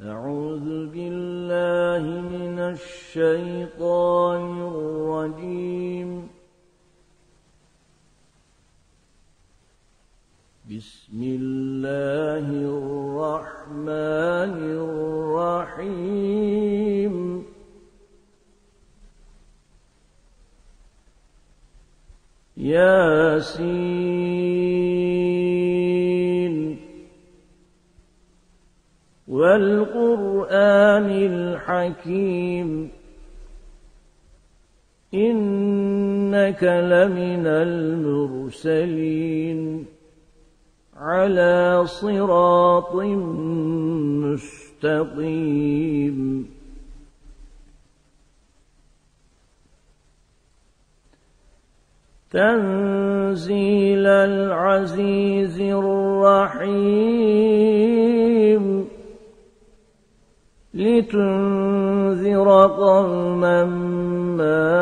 أعوذ بالله من الشيطان الرجيم. بسم الله الرحمن الرحيم. ياسين والقرآن الحكيم إنك لمن المرسلين على صراط مستقيم. تنزيل العزيز الرحيم لتنذر قوما ما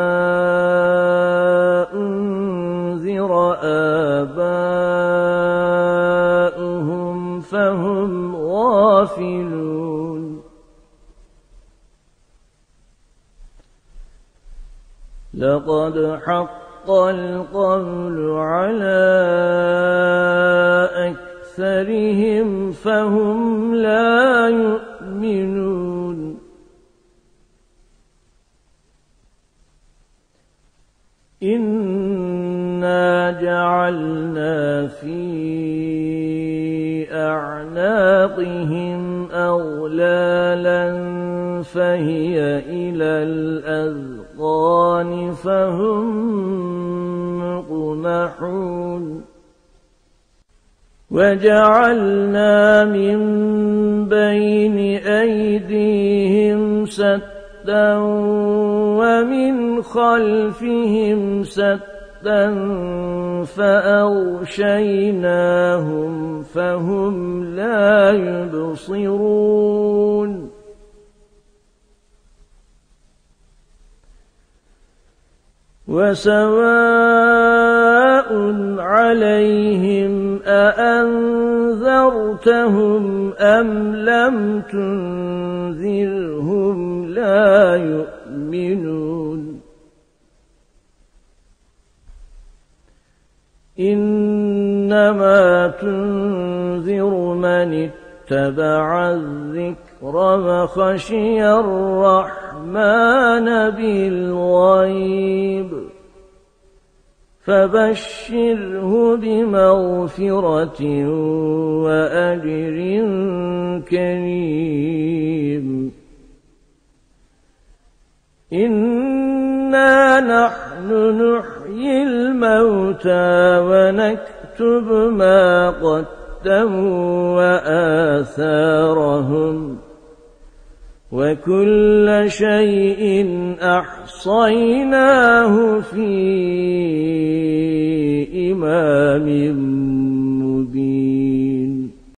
أنذر آباؤهم فهم غافلون. لقد حق القول على أكثرهم فهم لا يؤمنون. إنا جعلنا في أعناقهم أغلالا فهي إلى الأذقان فهم مقمحون. وجعلنا من بين أيديهم سدا ومن خلفهم سدا فأغشيناهم فهم لا يبصرون. وسواء عليهم أأنذرتهم أم لم تنذرهم لا يؤمنون. إنما تنذر من اتبع الذكر وخشي الرحمن بالغيب فبشره بمغفرة وأجر كريم. إنا نحن نحيي الموتى ونكتب ما قدموا وآثارهم وكل شيء أحصيناه في إمام